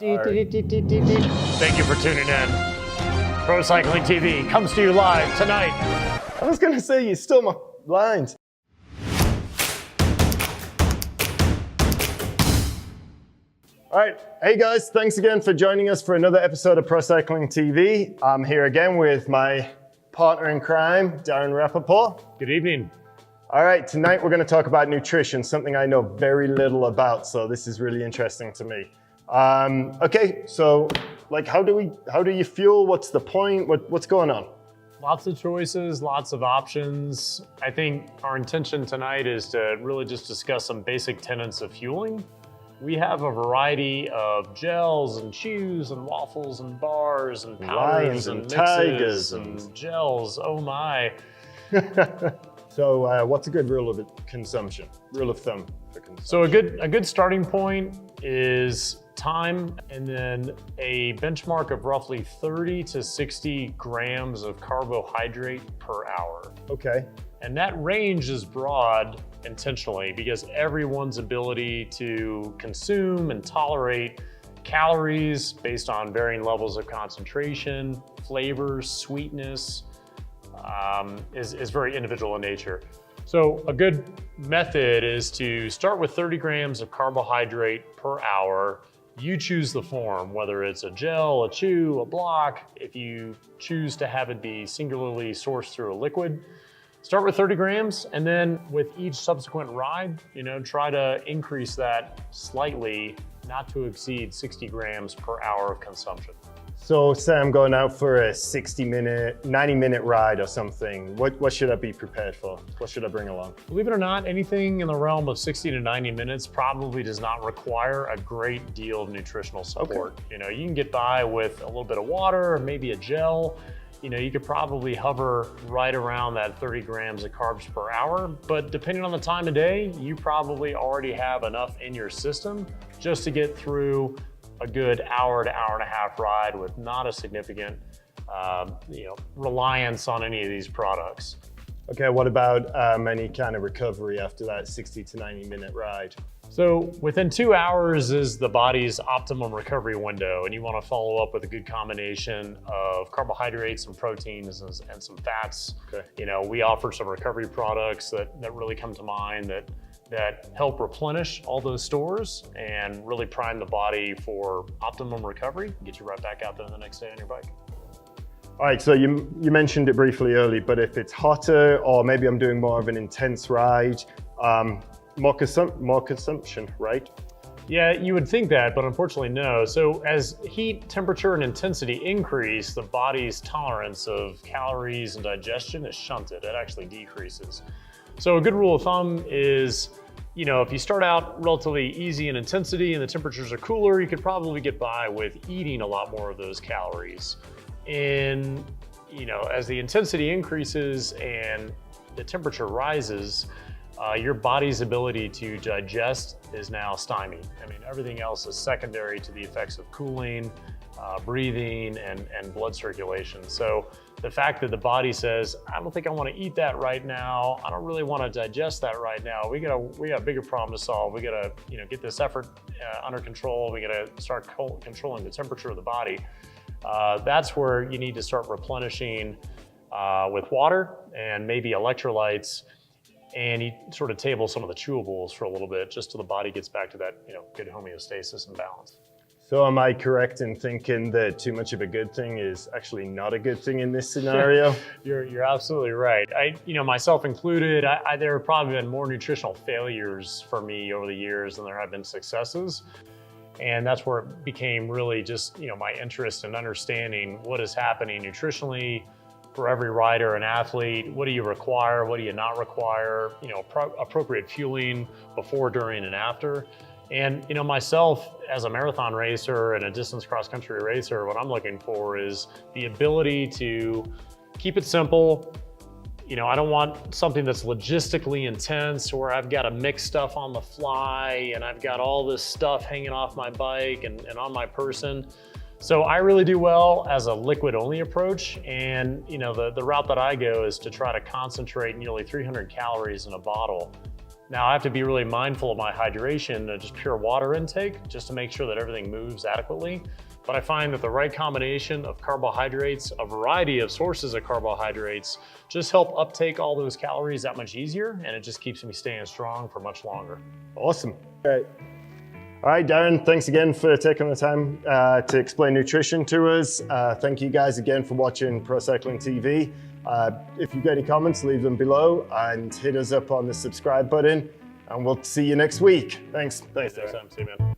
Thank you for tuning in. Pro Cycling TV comes to you live tonight. I was going to say, you stole my lines. All right. Hey guys, thanks again for joining us for another episode of Pro Cycling TV. I'm here again with my partner in crime, Darren Rappaport. Good evening. All right, tonight we're going to talk about nutrition, something I know very little about, so this is really interesting to me. Okay, so like how do you fuel? What's the point? What's going on? Lots of choices, lots of options. I think our intention tonight is to really just discuss some basic tenets of fueling. We have a variety of gels and chews and waffles and bars and powders and mixes tigers and gels. Oh my. So what's a good rule of consumption? Rule of thumb for consumption? So a good starting point is time, and then a benchmark of roughly 30 to 60 grams of carbohydrate per hour. Okay. And that range is broad intentionally because everyone's ability to consume and tolerate calories based on varying levels of concentration, flavors, sweetness, is very individual in nature. So a good method is to start with 30 grams of carbohydrate per hour. You choose the form, whether it's a gel, a chew, a block. If you choose to have it be singularly sourced through a liquid, start with 30 grams, and then with each subsequent ride, try to increase that slightly, not to exceed 60 grams per hour of consumption. So say I'm going out for a 60-minute, 90-minute ride or something. What should I be prepared for? What should I bring along? Believe it or not, anything in the realm of 60 to 90 minutes probably does not require a great deal of nutritional support. Okay. You can get by with a little bit of water or maybe a gel. You could probably hover right around that 30 grams of carbs per hour, but depending on the time of day, you probably already have enough in your system just to get through a good hour to hour and a half ride with not a significant reliance on any of these products. Okay, what about any kind of recovery after that 60 to 90 minute ride? So within 2 hours is the body's optimum recovery window, and you want to follow up with a good combination of carbohydrates and proteins and some fats. Okay. We offer some recovery products that really come to mind that help replenish all those stores and really prime the body for optimum recovery, get you right back out there the next day on your bike. All right, so you mentioned it briefly earlier, but if it's hotter or maybe I'm doing more of an intense ride, more consumption, right? Yeah, you would think that, but unfortunately no. So as heat, temperature, and intensity increase, the body's tolerance of calories and digestion is shunted. It actually decreases. So a good rule of thumb is, if you start out relatively easy in intensity and the temperatures are cooler, you could probably get by with eating a lot more of those calories. And, as the intensity increases and the temperature rises, your body's ability to digest is now stymied. Everything else is secondary to the effects of cooling, breathing, and blood circulation. So the fact that the body says, I don't think I want to eat that right now. I don't really want to digest that right now. We got a bigger problem to solve. We got to, get this effort under control. We got to start controlling the temperature of the body. That's where you need to start replenishing with water and maybe electrolytes. And you sort of table some of the chewables for a little bit, just till the body gets back to that, good homeostasis and balance. So am I correct in thinking that too much of a good thing is actually not a good thing in this scenario? You're absolutely right. Myself included, there have probably been more nutritional failures for me over the years than there have been successes. And that's where it became really just, my interest in understanding what is happening nutritionally for every rider and athlete. What do you require? What do you not require? Appropriate fueling before, during, and after. And myself as a marathon racer and a distance cross-country racer, what I'm looking for is the ability to keep it simple. I don't want something that's logistically intense where I've got to mix stuff on the fly and I've got all this stuff hanging off my bike and on my person. So I really do well as a liquid only approach. And the route that I go is to try to concentrate nearly 300 calories in a bottle Now I have to be really mindful of my hydration and just pure water intake, just to make sure that everything moves adequately. But I find that the right combination of carbohydrates, a variety of sources of carbohydrates, just help uptake all those calories that much easier, and it just keeps me staying strong for much longer. Awesome. All right, Darren, thanks again for taking the time to explain nutrition to us. Thank you guys again for watching Pro Cycling TV. If you've got any comments, leave them below and hit us up on the subscribe button, and we'll see you next week. Thanks. Thanks, Darren. See you, man.